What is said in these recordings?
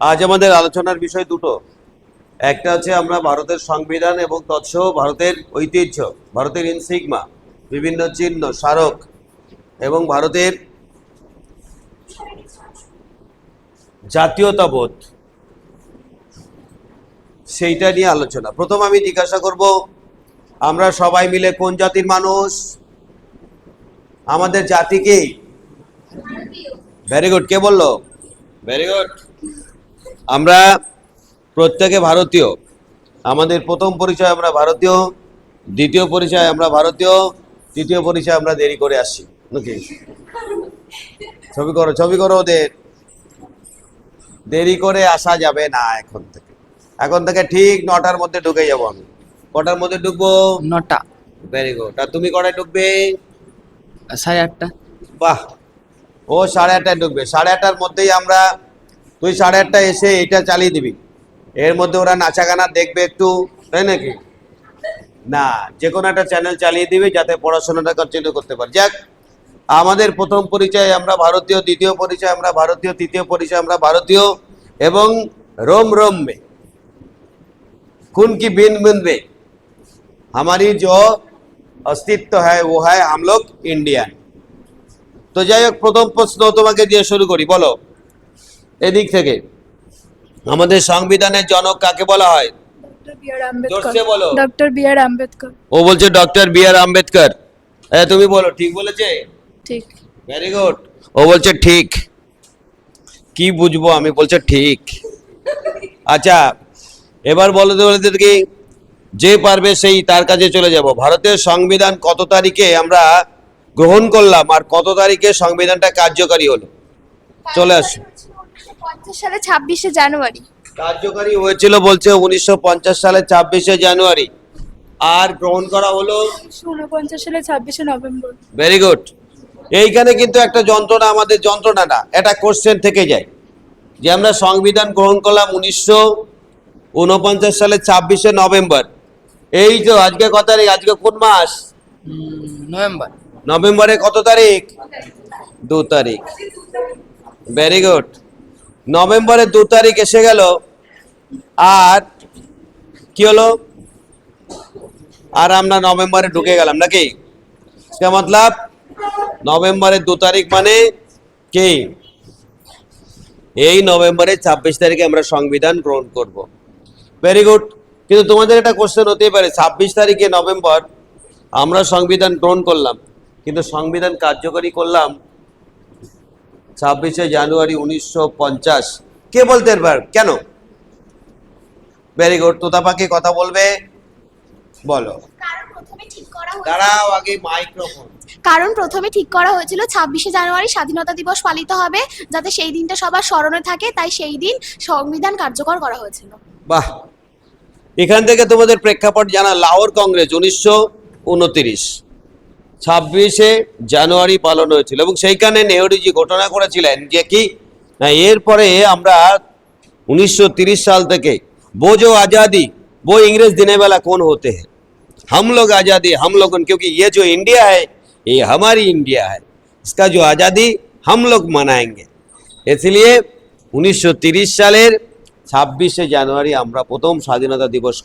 আজ আমাদের আলোচনার বিষয় দুটো। একটা হচ্ছে আমরা ভারতের সংবিধান এবং তৎসহ ভারতের ঐতিহ্য, ভারতের ইনসিগমা, বিভিন্ন চিহ্ন, স্মারক এবং ভারতের জাতীয়তাবোধ, সেইটা নিয়ে আলোচনা। প্রথম আমি জিজ্ঞাসা করব, আমরা সবাই মিলে কোন জাতির মানুষ? আমাদের জাতি কি? Very good. কে বললো? Very good. আমরা প্রত্যেকে ভারতীয়। আমাদের প্রথম পরিচয় আমরা ভারতীয়, দ্বিতীয় পরিচয় আমরা ভারতীয়, তৃতীয় পরিচয় আমরা দেরি করে আসছি নাকি? ছবি করো, ছবি করো ওদের। দেরি করে আসা যাবে না এখন থেকে ঠিক 9টার মধ্যে ঢুকে যাবো আমি। কটার মধ্যে ঢুকবো? 9টা। Very good. আর তুমি কটায় ঢুকবে? 8:30। বাহ, ও 8:30টায় ঢুকবে। 8:30টার মধ্যেই আমরা, তুই 8:30টায় এসে এটা চালিয়ে দিবি। এর মধ্যে ওরা নাচা গানা দেখবে একটু, তাই নাকি? না, যে কোনো একটা চ্যানেল চালিয়ে দিবে যাতে পড়াশোনাটা কন্টিনিউ করতে পারে। যাক, আমাদের প্রথম পরিচয় আমরা ভারতীয়, দ্বিতীয় পরিচয় আমরা ভারতীয়, তৃতীয় পরিচয় আমরা ভারতীয় এবং रोम रोम में खून की बूंद बूंद में हमारी जो अस्तित्व है वो है हम लोग इंडियन। তো যাই হোক, প্রথম প্রশ্ন তোমাকে দিয়ে শুরু করি। বলো এদিক থেকে, আমাদের সংবিধানের জনক কাকে বলা হয়? জোরসে বলো। ডক্টর বি আর আম্বেদকর। ও বলছে ডক্টর বি আর আম্বেদকর। তুমি বলো ঠিক বলেছে? ঠিক। Very good. ও বলছে ঠিক। কি বুঝবো আমি, বলছে ঠিক। আচ্ছা, এবার বলো তো বলতে কি, যে পারবে সেই তার কাছে চলে যাব। ভারতের সংবিধান কত তারিখে আমরা গ্রহণ করলাম আর কত তারিখে সংবিধানটা কার্যকারী হলো? চলে আসো। 1950 সালে 26শে জানুয়ারি। কার্যকারী হয়েছিল বলছে 1950 সালে 26শে জানুয়ারি, আর গ্রহণ করা হলো 1949 সালে 26শে নভেম্বর। Very good. এইখানে কিন্তু একটা যন্ত্রণা, আমাদের যন্ত্রণা না, এটা কোশ্চেন থেকে যায় যে আমরা সংবিধান গ্রহণ করলাম 1949 সালে 26শে নভেম্বর। এই তো আজকে কত তারিখ? আজকে কোন মাস? নভেম্বর। নভেম্বরে কত তারিখ? 2 তারিখ। Very good. নভেম্বরে 2 তারিখ এসে গেল, আর কি হলো? আর আমরা নভেম্বরে ঢুকে গেলাম নাকি? इसका मतलब নভেম্বরে 2 তারিখ মানে কি? এই নভেম্বরে 26 তারিখে আমরা সংবিধান গ্রহণ করব। Very good. কিন্তু তোমাদের একটা কোশ্চেন হতেই পারে, 26 তারিখে নভেম্বর আমরা সংবিধান গ্রহণ করলাম, কিন্তু সংবিধান কার্যকরী করলাম 26শে জানুয়ারি 1950। কে বলতে পারবে কেন? Very good. তোতা পাখি কথা বলবে, বলো। দাঁড়াও, আগে মাইক্রোফোন। কারণ প্রথমে ঠিক করা হয়েছিল 26শে জানুয়ারি স্বাধীনতা দিবস পালিত হবে, যাতে সেই দিনটা সবার স্মরণে থাকে, তাই সেই দিন সংবিধান কার্যকর করা হয়েছিল। বাহ, এখান থেকে তোমাদের প্রেক্ষাপট জানা। লাহোর কংগ্রেস 1929 26শে জানুয়ারি পালন হয়েছিল, এবং সেইখানে নেহরুজি ঘোষণা করেছিলেন যে কি না, এরপরে আমরা 1930 साल থেকে वो जो आज़ादी वो इंग्रेज देने वाला कौन होते हैं? हम लोग आज़ादी हम लोगों, क्योंकि ये जो इंडिया है ये हमारी इंडिया है, इसका जो आज़ादी हम लोग मनाएंगे। इसलिए 1930 সালের 26শে জানুয়ারি আমরা প্রথম স্বাধীনতা দিবস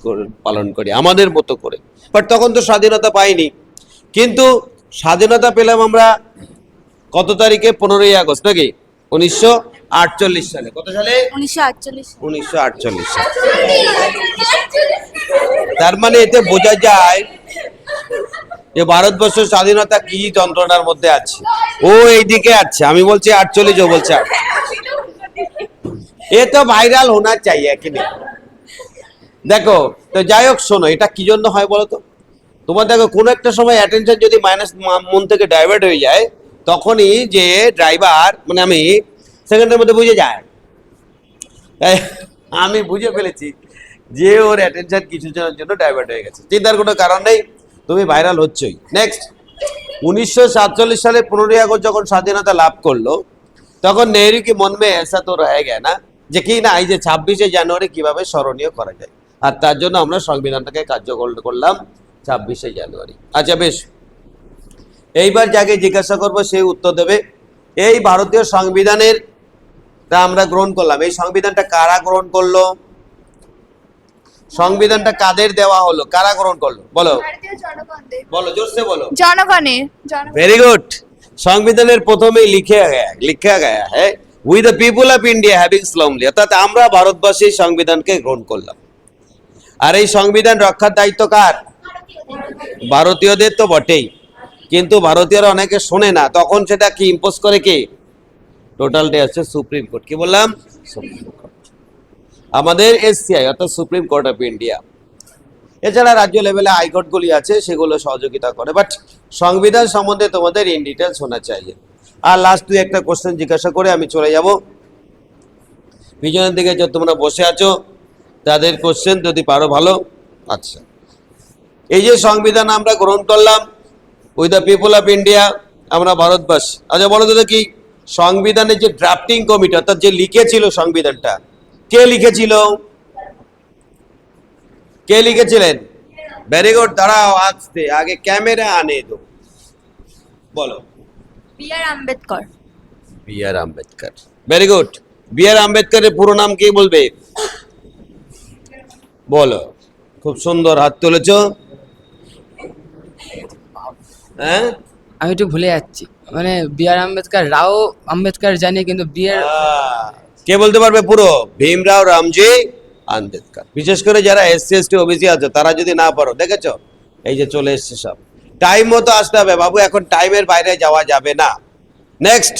পালন করি আমাদের মতো করে। বাট তখন তো স্বাধীনতা পাইনি, কিন্তু স্বাধীনতা পেলাম আমরা কত তারিখে? 15ই আগস্ট নাকি? 1948 সালে। কত সালে? 1948। 1948 সালে। তার মানে এতে বোঝা যায় যে ভারতবর্ষ স্বাধীনতা কি যন্ত্রণার মধ্যে আছে। ও এইদিকে আছে, আমি বলছি 48, ও বলছে 8। এ তো ভাইরাল হোনা চাইয়ে কি নেই? দেখো তো, যাই হোক, শোনো, এটা কি জন্য হয় বলো তো? তোমার দেখো, কোনো একটা সময় অ্যাটেনশন যদি মাইনাস মন থেকে ডাইভার্ট হয়ে যায়, তখনই যে ড্রাইভার, মানে আমি সেকেন্ডের মধ্যে বুঝে যায়। তাই আমি বুঝে ফেলেছি যে ওর অ্যাটেনশন কিছু জনের জন্য ডাইভার্ট হয়ে গেছে। চিন্তার কোনো কারণ নেই, তুমি ভাইরাল হচ্ছই। নেক্সট, 1947 সালে 15ই আগস্ট যখন স্বাধীনতা লাভ করলো, তখন নেহরু কি মন মে এসা তো রয়ে গেছে না যে কি না, এই যে 26শে জানুয়ারি কিভাবে স্মরণীয় করা যায়, আর তার জন্য আমরা সংবিধানটাকে কার্যকর করলাম 26শে জানুয়ারি। আচ্ছা বেশ, এইবার যাকে জিজ্ঞাসা করবো সেই উত্তর দেবে। এই ভারতীয় সংবিধানের তা আমরা গ্রহণ করলাম। এই সংবিধানটা কারা গ্রহণ করলো? সংবিধানটা কাদের দেওয়া হলো? কারা গ্রহণ করলো? বলো ভারতীয় জনগণদের। বলো, জোরসে বলো। জনগণের। Very good. সংবিধানের প্রথমেই লিখা গয়া है we the people of India having solemnly, অর্থাৎ আমরা ভারতবাসী সংবিধানকে গ্রহণ করলাম। আর এই সংবিধান রক্ষার দায়িত্ব কার? ভারতীয়দের তো বটেই, কিন্তু ভারতীয়রা অনেকে শোনে না, তখন সেটা কি ইম্পোজ করে কে? টোটালটাই আছে সুপ্রিম কোর্ট। কি বললাম? সুপ্রিম কোর্ট, আমাদের এসসিআই অর্থাৎ সুপ্রিম কোর্ট অফ ইন্ডিয়া। এছাড়া রাজ্য লেভেলে হাইকোর্টগুলি আছে, সেগুলো সহযোগিতা করে। বাট সংবিধান সম্বন্ধে তোমাদের ইন ডিটেলস শোনা চাই। আর লাস্ট তুই একটা কোশ্চেন জিজ্ঞাসা করে আমি চলে যাব। পিছনের দিকে যে তোমরা বসে আছো তাদের কোশ্চেন যদি পারো ভালো। আচ্ছা, এই যে সংবিধান আমরা গ্রহণ করলাম, with the people of India, আমরা ভারতবাসী। আচ্ছা বলো তো দেখি, সংবিধানের যে ড্রাফটিং কমিটি অর্থাৎ যে লিখেছিল সংবিধানটা, কে লিখেছিল? কে লিখেছিলেন? Very good. দাঁড়াও, আসতে আগে ক্যামেরা আনে দো। বলো। B.R.. Ambedkar. B.R.. Ambedkar. Very good. B.R.. আম্বেদকরের পুরো নাম কি বলবে? বলো। খুব সুন্দর, হাত তুলেছো। হ্যাঁ, আমি একটু ভুলে যাচ্ছি, মানে বি.আর. আম্বেদকর, রাও আম্বেদকর জানি, কিন্তু বি.আর. কে বলতে পারবে পুরো? ভীমরাও রামজি আম্বেদকর। বিশেষ করে যারা এসসি এসটি ওবিসি আছে তারা যদি না পারো, দেখেছো এই যে চলে এসছে সব। টাইম মতো আসতে হবে বাবু, এখন টাইমের বাইরে যাওয়া যাবে না। নেক্সট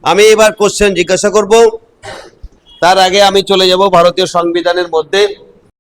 আমি এবার কোশ্চেন জিজ্ঞাসা করব, তার আগে আমি চলে যাব ভারতীয় সংবিধানের মধ্যে।